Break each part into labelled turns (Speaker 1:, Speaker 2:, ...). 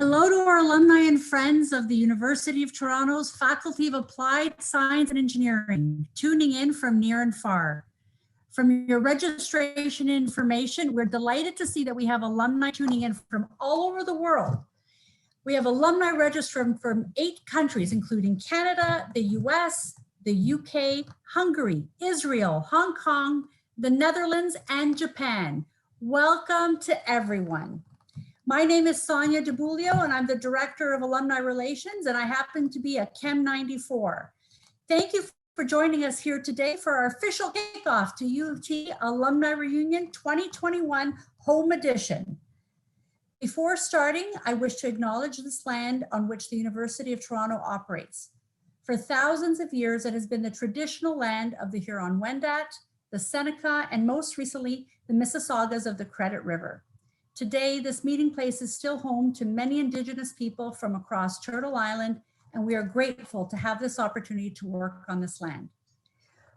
Speaker 1: Hello to our alumni and friends of the University of Toronto's Faculty of Applied Science and Engineering, tuning in from near and far. From your registration information, we're delighted to see that we have alumni tuning in from all over the world. We have alumni registered from 8 countries, including Canada, the US, the UK, Hungary, Israel, Hong Kong, the Netherlands, and Japan. Welcome to everyone. My name is Sonia DeBulio, and I'm the Director of Alumni Relations, and I happen to be a Chem 94. Thank you for joining us here today for our official kickoff to U of T Alumni Reunion 2021 Home Edition. Before starting, I wish to acknowledge this land on which the University of Toronto operates. For thousands of years, it has been the traditional land of the Huron-Wendat, the Seneca, and most recently, the Mississaugas of the Credit River. Today, this meeting place is still home to many Indigenous people from across Turtle Island, and we are grateful to have this opportunity to work on this land.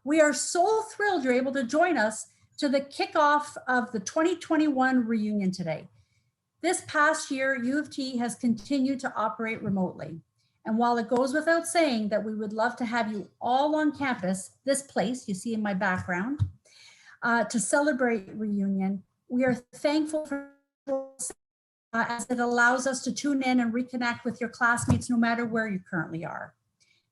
Speaker 1: We are so thrilled you're able to join us to the kickoff of the 2021 reunion today. This past year, U of T has continued to operate remotely. And while it goes without saying that we would love to have you all on campus, this place you see in my background, to celebrate reunion, we are thankful for as it allows us to tune in and reconnect with your classmates no matter where you currently are.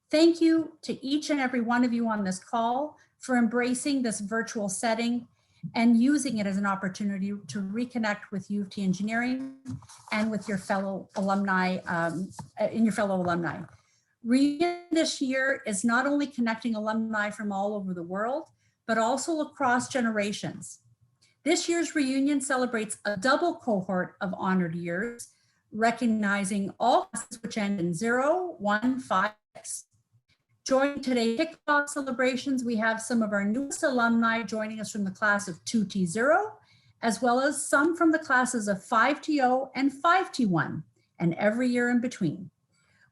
Speaker 1: Thank you to each and every one of you on this call for embracing this virtual setting and using it as an opportunity to reconnect with U of T engineering and with your fellow alumni, Reunion this year is not only connecting alumni from all over the world, but also across generations. This year's reunion celebrates a double cohort of honored years, recognizing all classes which end in 0, 1, 5, 6. Joining today's kickoff celebrations, we have some of our newest alumni joining us from the class of 2T0, as well as some from the classes of 5TO and 5T1, and every year in between.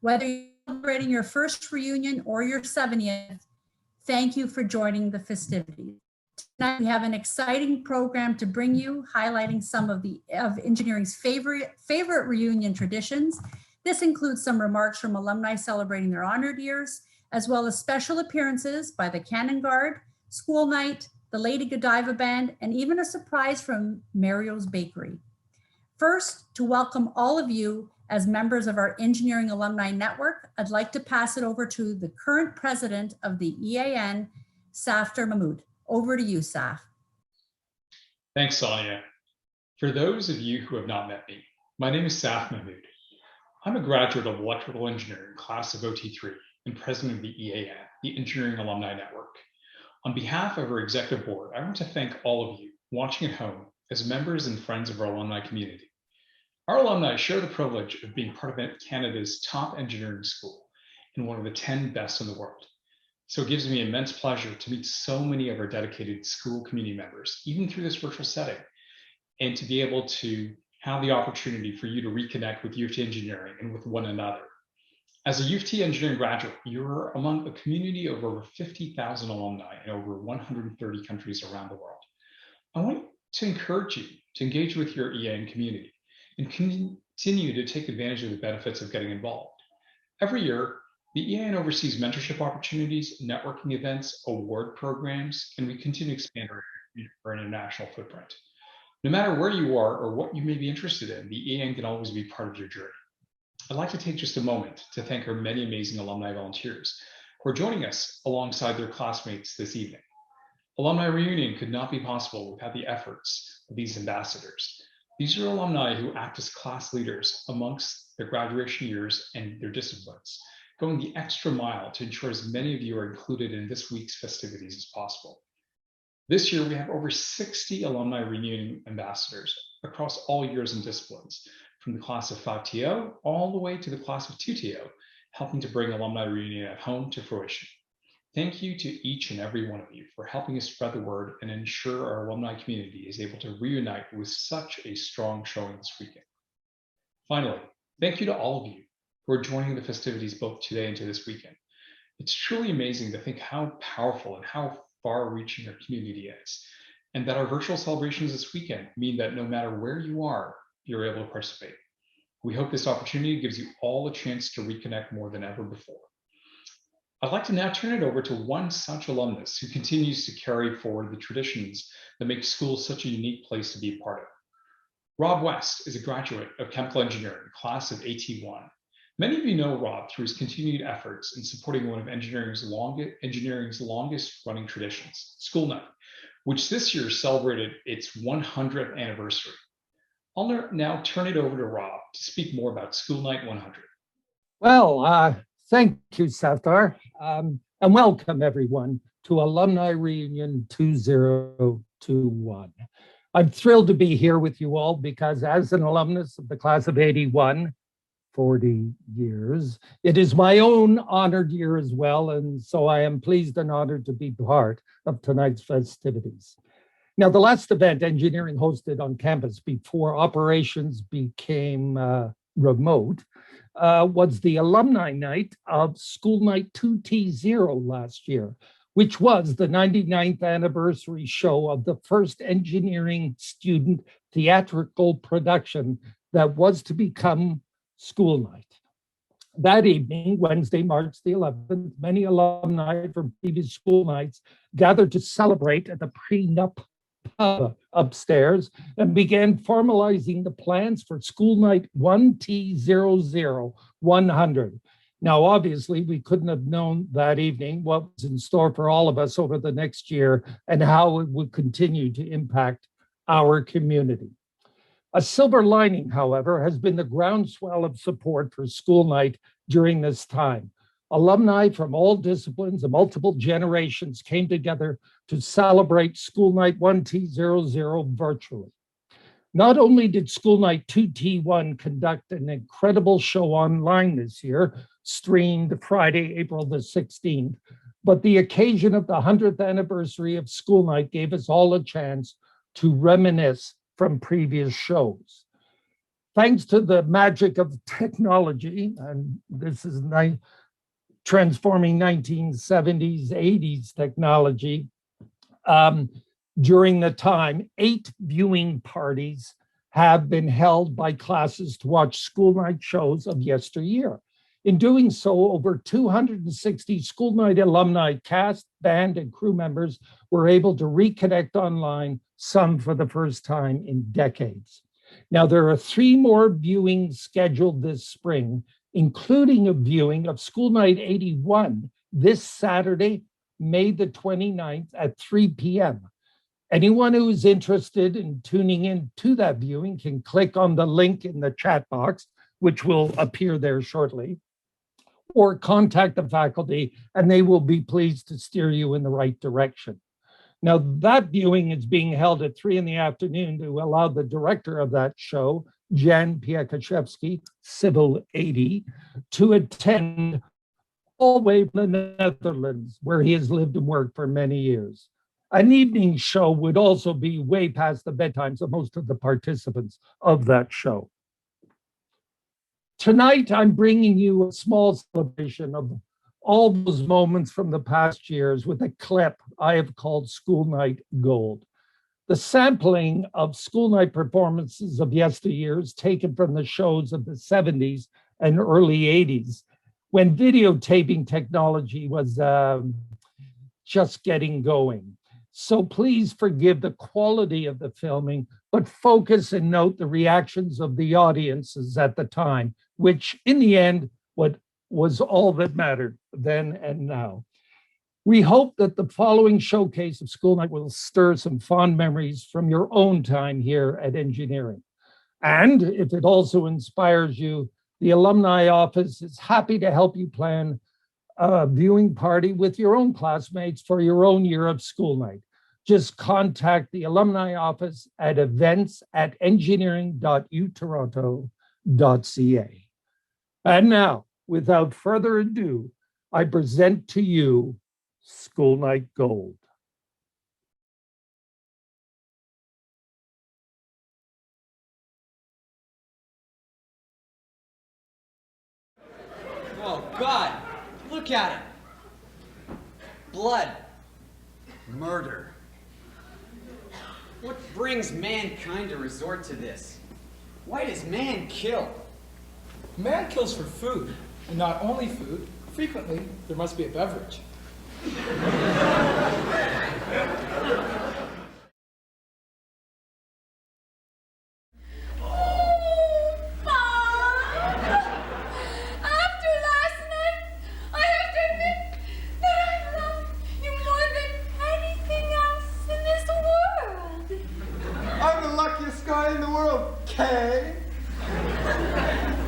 Speaker 1: Whether you're celebrating your first reunion or your 70th, thank you for joining the festivities. Tonight we have an exciting program to bring you, highlighting some of engineering's favorite reunion traditions. This includes some remarks from alumni celebrating their honored years, as well as special appearances by the Cannon Guard, School Night, the Lady Godiva Band, and even a surprise from Mario's Bakery. First, to welcome all of you as members of our Engineering Alumni Network, I'd like to pass it over to the current president of the EAN, Safter Mahmood. Over to you, Saf.
Speaker 2: Thanks, Sonia. For those of you who have not met me, my name is Saf Mahmood. I'm a graduate of electrical engineering, class of OT3, and president of the EAN, the Engineering Alumni Network. On behalf of our executive board, I want to thank all of you watching at home as members and friends of our alumni community. Our alumni share the privilege of being part of Canada's top engineering school and one of the 10 best in the world. So it gives me immense pleasure to meet so many of our dedicated school community members, even through this virtual setting, and to be able to have the opportunity for you to reconnect with U of T engineering and with one another. As a U of T engineering graduate, you're among a community of over 50,000 alumni in over 130 countries around the world. I want to encourage you to engage with your EAN community and continue to take advantage of the benefits of getting involved. Every year, the EAN oversees mentorship opportunities, networking events, award programs, and we continue to expand our international footprint. No matter where you are or what you may be interested in, the EAN can always be part of your journey. I'd like to take just a moment to thank our many amazing alumni volunteers who are joining us alongside their classmates this evening. Alumni Reunion could not be possible without the efforts of these ambassadors. These are alumni who act as class leaders amongst their graduation years and their disciplines, going the extra mile to ensure as many of you are included in this week's festivities as possible. This year, we have over 60 alumni reunion ambassadors across all years and disciplines, from the class of 5TO all the way to the class of 2TO, helping to bring alumni reunion at home to fruition. Thank you to each and every one of you for helping us spread the word and ensure our alumni community is able to reunite with such a strong showing this weekend. Finally, thank you to all of you who are joining the festivities both today and to this weekend. It's truly amazing to think how powerful and how far-reaching our community is, and that our virtual celebrations this weekend mean that no matter where you are, you're able to participate. We hope this opportunity gives you all a chance to reconnect more than ever before. I'd like to now turn it over to one such alumnus who continues to carry forward the traditions that make Skule such a unique place to be a part of. Rob West is a graduate of chemical engineering, class of AT1. Many of you know Rob through his continued efforts in supporting one of engineering's longest running traditions, Skule Night, which this year celebrated its 100th anniversary. I'll now turn it over to Rob to speak more about Skule Night 100.
Speaker 3: Well, thank you, Safdar, and welcome everyone to Alumni Reunion 2021. I'm thrilled to be here with you all because as an alumnus of the class of 81, 40 years, it is my own honored year as well, and so I am pleased and honored to be part of tonight's festivities. Now, the last event engineering hosted on campus before operations became remote was the alumni night of Skule Night 2T0 last year, which was the 99th anniversary show of the first engineering student theatrical production that was to become Skule Night. That evening, Wednesday, March the 11th, many alumni from previous Skule Nights gathered to celebrate at the prenup pub upstairs and began formalizing the plans for Skule Night 1T00-100. Now, obviously, we couldn't have known that evening what was in store for all of us over the next year and how it would continue to impact our community. A silver lining, however, has been the groundswell of support for Skule Night during this time. Alumni from all disciplines and multiple generations came together to celebrate Skule Night 1T00 virtually. Not only did Skule Night 2T1 conduct an incredible show online this year, streamed Friday, April the 16th, but the occasion of the 100th anniversary of Skule Night gave us all a chance to reminisce from previous shows. Thanks to the magic of technology, and this is transforming 1970s, 80s technology, during the time, 8 viewing parties have been held by classes to watch Skule Night shows of yesteryear. In doing so, over 260 Skule Night alumni, cast, band, and crew members were able to reconnect online, some for the first time in decades. Now, there are 3 more viewings scheduled this spring, including a viewing of Skule Night 81 this Saturday, May the 29th at 3 p.m. Anyone who is interested in tuning in to that viewing can click on the link in the chat box, which will appear there shortly, or contact the faculty and they will be pleased to steer you in the right direction. Now, that viewing is being held at 3 p.m. to allow the director of that show, Jan Piekaszewski, Civil 80, to attend all the way from the Netherlands, where he has lived and worked for many years. An evening show would also be way past the bedtimes of most of the participants of that show. Tonight, I'm bringing you a small celebration of all those moments from the past years with a clip I have called Skule Night Gold. The sampling of Skule Night performances of yesteryears taken from the shows of the 70s and early 80s, when videotaping technology was just getting going. So please forgive the quality of the filming, but focus and note the reactions of the audiences at the time, which in the end, was all that mattered then and now. We hope that the following showcase of Skule Night will stir some fond memories from your own time here at engineering. And if it also inspires you, the Alumni Office is happy to help you plan a viewing party with your own classmates for your own year of Skule Night. Just contact the Alumni Office at events@engineering.utoronto.ca. And now, without further ado, I present to you Skule Night Gold.
Speaker 4: Oh God, look at it. Blood. Murder. What brings mankind to resort to this? Why does man kill?
Speaker 5: Man kills for food, and not only food. Frequently, there must be a beverage.
Speaker 6: I'm the luckiest guy in the world, Kay.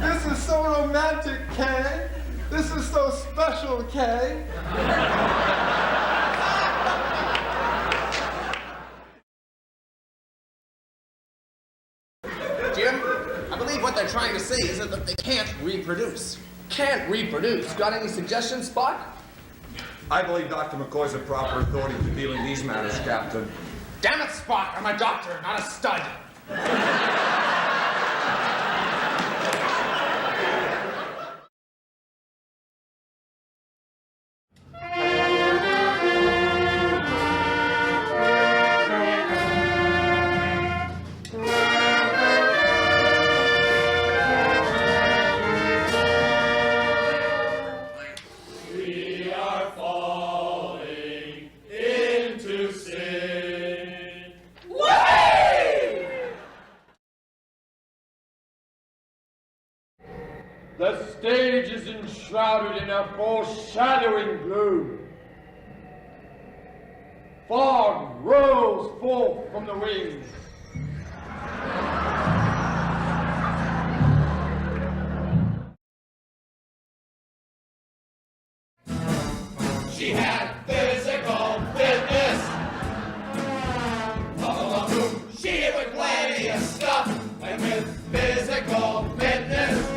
Speaker 6: This is so romantic, Kay. This is so special, Kay.
Speaker 7: Jim, I believe what they're trying to say is that they can't reproduce.
Speaker 4: Can't reproduce. Got any suggestions, Spock?
Speaker 6: I believe Dr. McCoy's a proper authority to deal in these matters, Captain.
Speaker 7: Damn it, Spock! I'm a doctor, not a stud.
Speaker 8: The stage is enshrouded in a foreshadowing gloom. Fog rolls forth from the wings.
Speaker 9: She had physical fitness. She would plenty of stuff. And with physical fitness,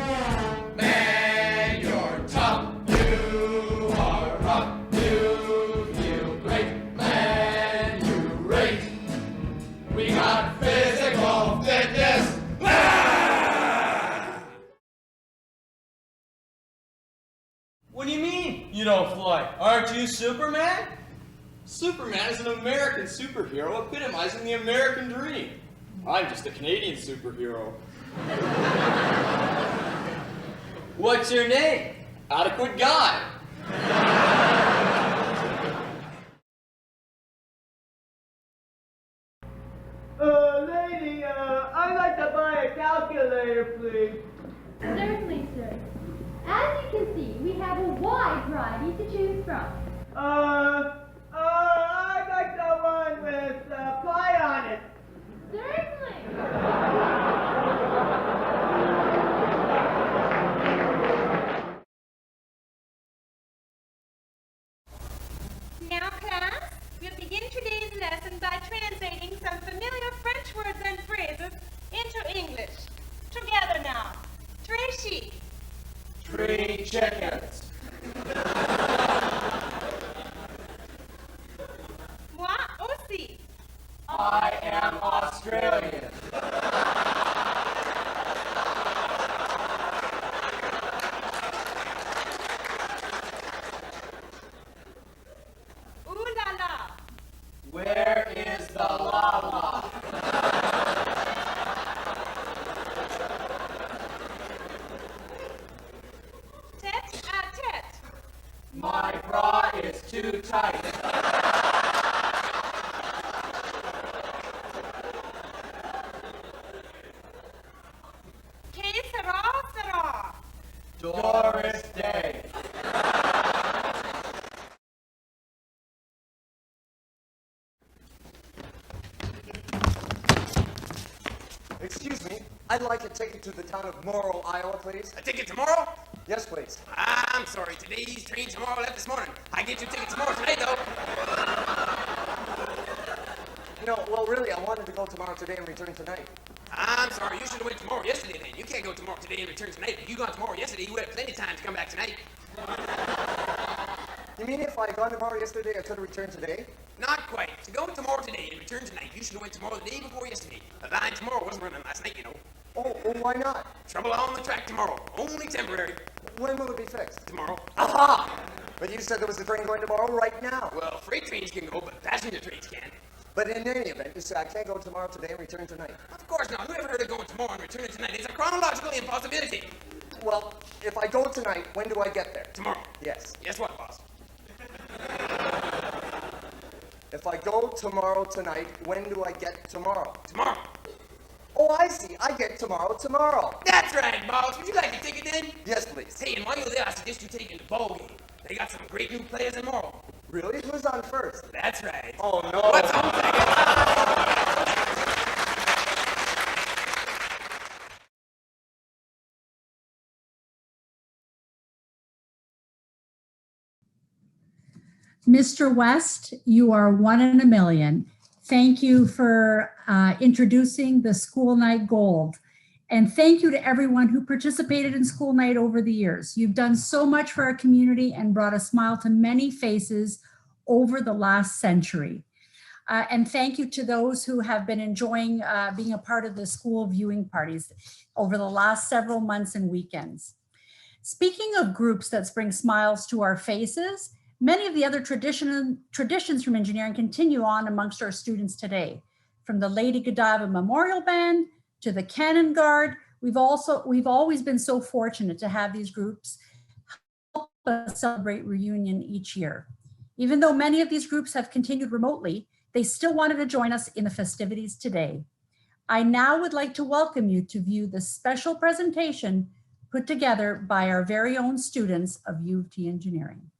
Speaker 9: man, you're tough. You are rough. You feel great. Man, you rate. We got physical fitness.
Speaker 4: What do you mean, you don't fly? Aren't you Superman? Superman is an American superhero epitomizing the American dream. I'm just a Canadian superhero. What's your name? Adequate Guy.
Speaker 8: Lady, I'd like to buy a calculator, please.
Speaker 10: Certainly, sir. As you can see, we have a wide variety to choose from.
Speaker 8: I'd like the one with pie on it.
Speaker 10: Certainly.
Speaker 11: Now, class, we'll begin today's lesson by translating some familiar French words and phrases into English. Together now. Très chic.
Speaker 9: 3 chickens.
Speaker 11: Moi aussi.
Speaker 9: I am Australian.
Speaker 11: Ooh la la.
Speaker 9: Where is the lava?
Speaker 11: Tete à tete.
Speaker 9: My bra is too tight.
Speaker 11: Que sera, sera.
Speaker 9: Doris Day.
Speaker 6: Excuse me, I'd like a ticket to the town of Morrow, Iowa, please.
Speaker 7: A ticket tomorrow?
Speaker 6: Yes, please.
Speaker 7: I'm sorry, today's train tomorrow left this morning. I get your ticket tomorrow today, though.
Speaker 6: No, well, really, I wanted to go tomorrow today and return tonight.
Speaker 7: I'm sorry, you should have went tomorrow yesterday then. You can't go tomorrow today and return tonight. If you gone tomorrow yesterday, you would have plenty of time to come back tonight.
Speaker 6: You mean if I had gone tomorrow yesterday, I could have returned today?
Speaker 7: Not quite. To go tomorrow today and return tonight, you should have went tomorrow the day before yesterday. The line tomorrow wasn't running last night, you know.
Speaker 6: Oh, why not?
Speaker 7: Trouble on the track tomorrow. Only temporary.
Speaker 6: When will it be fixed?
Speaker 7: Tomorrow.
Speaker 6: Aha! But you said there was a train going tomorrow right now.
Speaker 7: Well, freight trains can go, but passenger trains can't.
Speaker 6: But in any event, you said I can't go tomorrow today and return tonight.
Speaker 7: Of course not. Who ever heard of going tomorrow and returning tonight? It's a chronological impossibility.
Speaker 4: Well, if I go tonight, when do I get there?
Speaker 7: Tomorrow.
Speaker 4: Yes.
Speaker 7: Guess what, boss?
Speaker 4: If I go tomorrow tonight, when do I get tomorrow?
Speaker 7: Tomorrow.
Speaker 4: Oh, I see. I get tomorrow.
Speaker 7: That's right, boss. Would you like a ticket then?
Speaker 4: Yes, please.
Speaker 7: Hey, and while you're there, I suggest you take in the bowl game. They got some great new players in Morrow.
Speaker 4: Really? Who's on first?
Speaker 7: That's right.
Speaker 4: Oh, no.
Speaker 7: What's on second?
Speaker 1: Mr. West, you are one in a million. Thank you for introducing the School Night Gold. And thank you to everyone who participated in School Night over the years. You've done so much for our community and brought a smile to many faces over the last century. And thank you to those who have been enjoying being a part of the school viewing parties over the last several months and weekends. Speaking of groups that bring smiles to our faces, many of the other traditions from engineering continue on amongst our students today. From the Lady Godiva Memorial Band to the Cannon Guard, we've always been so fortunate to have these groups help us celebrate reunion each year. Even though many of these groups have continued remotely, they still wanted to join us in the festivities today. I now would like to welcome you to view the special presentation put together by our very own students of U of T Engineering.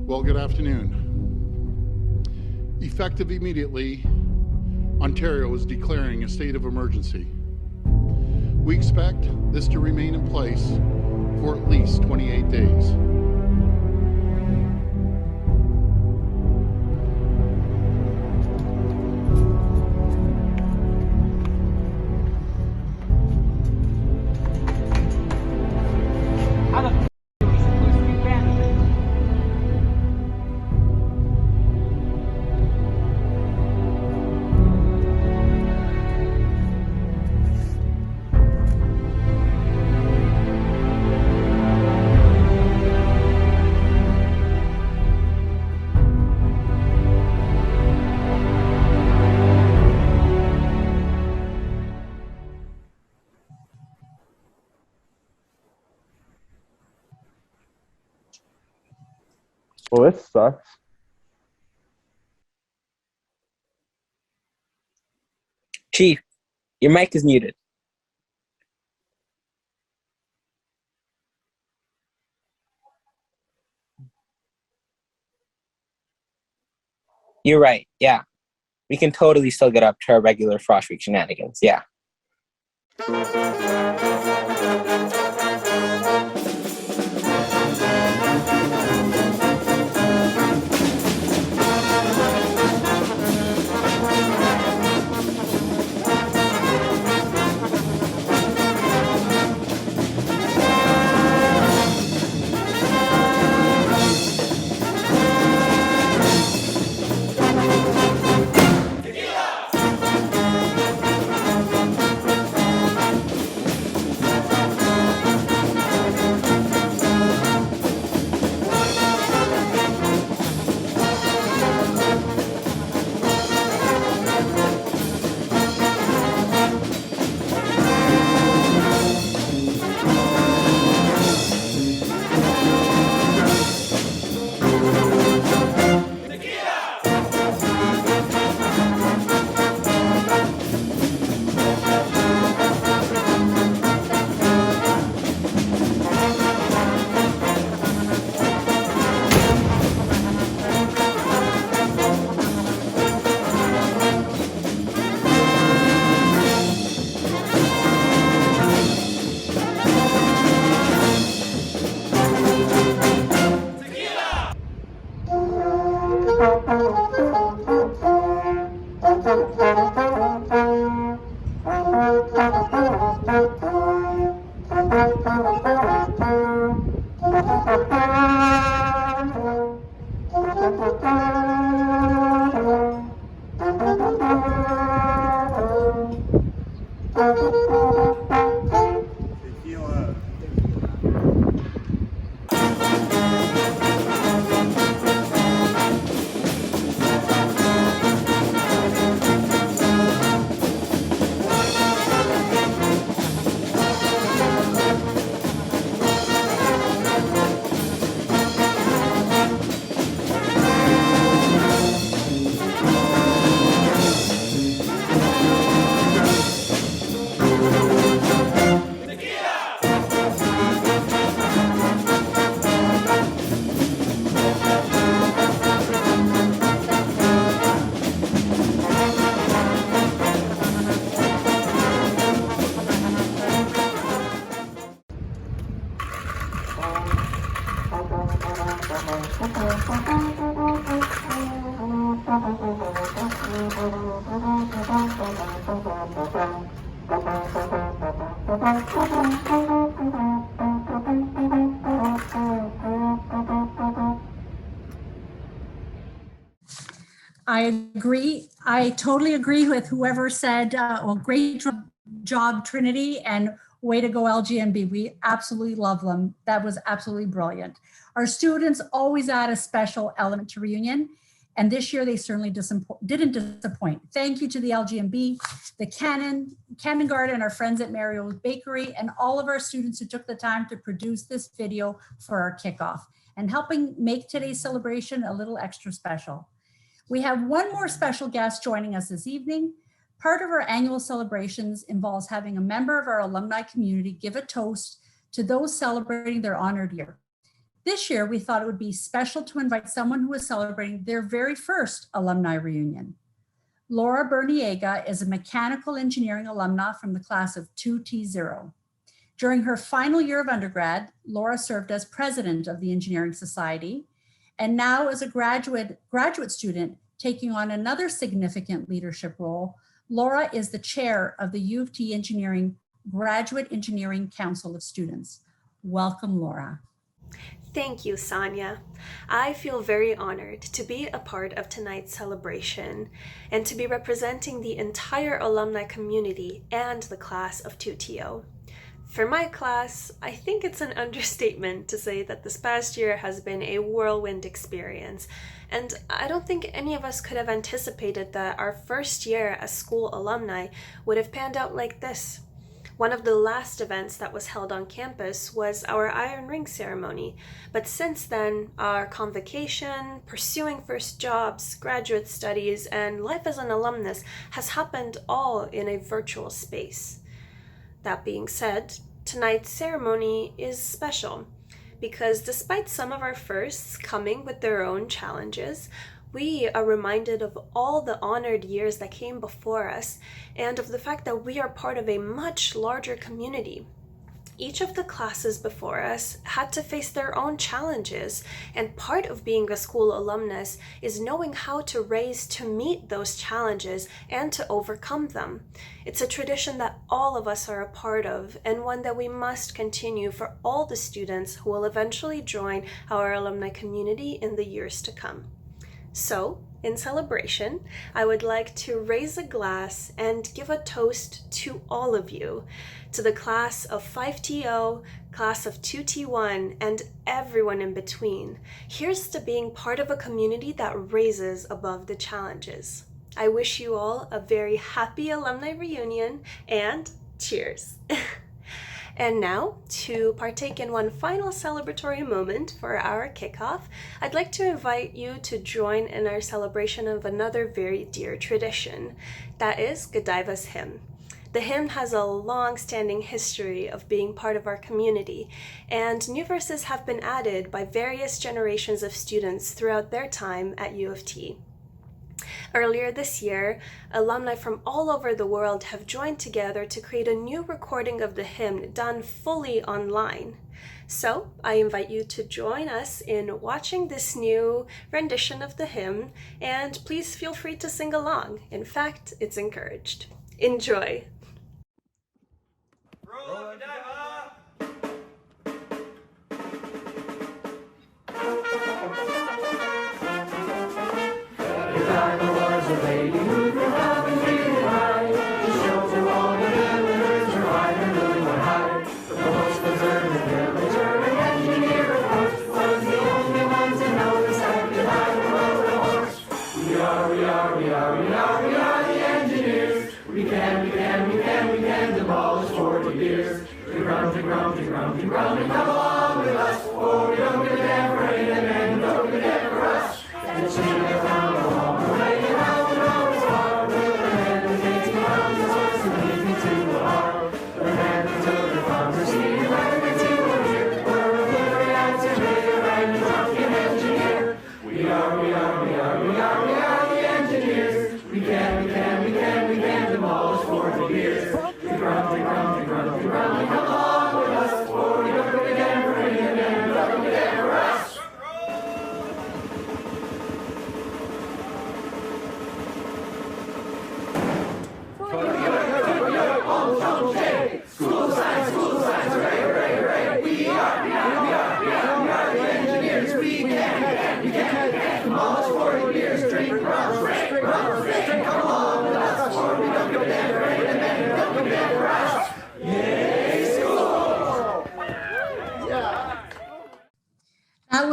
Speaker 12: Well, good afternoon. Effective immediately, Ontario is declaring a state of emergency. We expect this to remain in place for at least 28 days.
Speaker 6: Well, this sucks.
Speaker 13: Chief, your mic is muted. You're right, yeah. We can totally still get up to our regular Frost Week shenanigans, yeah.
Speaker 1: I agree. I totally agree with whoever said, well, great job, Trinity, and way to go, LGMB. We absolutely love them. That was absolutely brilliant. Our students always add a special element to reunion, and this year they certainly didn't disappoint. Thank you to the LGMB, the Cannon Garden, our friends at Mario's Bakery, and all of our students who took the time to produce this video for our kickoff and helping make today's celebration a little extra special. We have one more special guest joining us this evening. Part of our annual celebrations involves having a member of our alumni community give a toast to those celebrating their honored year. This year, we thought it would be special to invite someone who is celebrating their very first alumni reunion. Laura Berniega is a mechanical engineering alumna from the class of 2T0. During her final year of undergrad, Laura served as president of the Engineering Society, and now as a graduate student taking on another significant leadership role, Laura is the chair of the U of T Engineering Graduate Engineering Council of Students. Welcome, Laura.
Speaker 14: Thank you, Sonia. I feel very honored to be a part of tonight's celebration and to be representing the entire alumni community and the class of 2TO. For my class, I think it's an understatement to say that this past year has been a whirlwind experience, and I don't think any of us could have anticipated that our first year as school alumni would have panned out like this. One of the last events that was held on campus was our Iron Ring ceremony, but since then, our convocation, pursuing first jobs, graduate studies, and life as an alumnus has happened all in a virtual space. That being said, tonight's ceremony is special because despite some of our firsts coming with their own challenges, we are reminded of all the honored years that came before us and of the fact that we are part of a much larger community. Each of the classes before us had to face their own challenges, and part of being a school alumnus is knowing how to raise to meet those challenges and to overcome them. It's a tradition that all of us are a part of, and one that we must continue for all the students who will eventually join our alumni community in the years to come. So, in celebration, I would like to raise a glass and give a toast to all of you, to the class of 5TO, class of 2T1, and everyone in between. Here's to being part of a community that raises above the challenges. I wish you all a very happy alumni reunion, and cheers. And now, to partake in one final celebratory moment for our kickoff, I'd like to invite you to join in our celebration of another very dear tradition, that is Godiva's hymn. The hymn has a long-standing history of being part of our community, and new verses have been added by various generations of students throughout their time at U of T. Earlier this year, alumni from all over the world have joined together to create a new recording of the hymn done fully online. So I invite you to join us in watching this new rendition of the hymn, and please feel free to sing along. In fact, it's encouraged. Enjoy.
Speaker 9: Godiva was a lady who grew up and really high. She showed to all the villagers her rider really went high. The most observant villager and engineer, of course, was the only one to notice that Godiva rode a horse. We are the engineers. We can demolish 40 years. We grunt, and come along with us, for we don't give a damn for any of them, and don't give a damn for us. And she around along the way, and I will know it's far. With her hand and dancing around the horse and lead me to the heart. The hand until the farmer's seat, and I can to her ear. We're a very engineer and a drunken engineer. We are the engineers. We can demolish 40 years. We grunt, and come along with us, for we don't give a damn for any of them, and don't give a damn for us.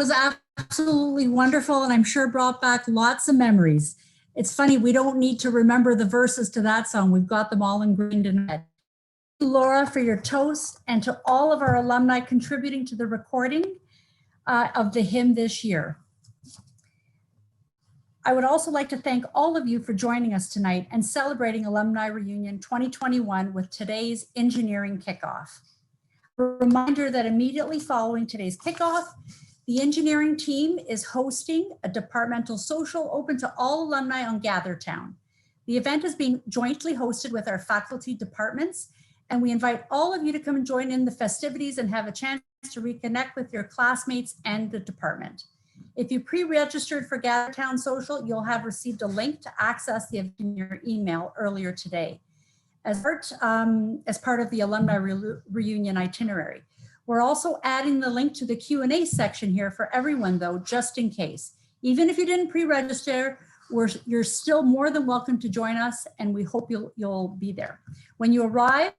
Speaker 1: was absolutely wonderful, and I'm sure brought back lots of memories. It's funny, we don't need to remember the verses to that song. We've got them all ingrained in our head. Thank you, Laura, for your toast, and to all of our alumni contributing to the recording of the hymn this year. I would also like to thank all of you for joining us tonight and celebrating Alumni Reunion 2021 with today's engineering kickoff. A reminder that immediately following today's kickoff, the engineering team is hosting a departmental social open to all alumni on GatherTown. The event is being jointly hosted with our faculty departments, and we invite all of you to come and join in the festivities and have a chance to reconnect with your classmates and the department. If you pre-registered for GatherTown Social, you'll have received a link to access the event in your email earlier today. As part of the Alumni Reunion itinerary. We're also adding the link to the Q&A section here for everyone though, just in case. Even if you didn't pre-register, you're still more than welcome to join us, and we hope you'll be there. When you arrive,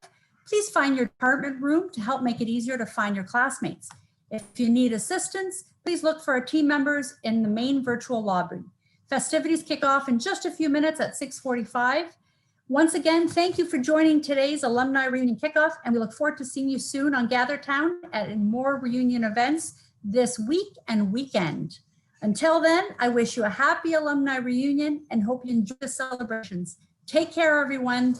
Speaker 1: please find your department room to help make it easier to find your classmates. If you need assistance, please look for our team members in the main virtual lobby. Festivities kick off in just a few minutes at 6:45. Once again, thank you for joining today's Alumni Reunion Kickoff, and we look forward to seeing you soon on GatherTown at more reunion events this week and weekend. Until then, I wish you a happy Alumni Reunion and hope you enjoy the celebrations. Take care, everyone.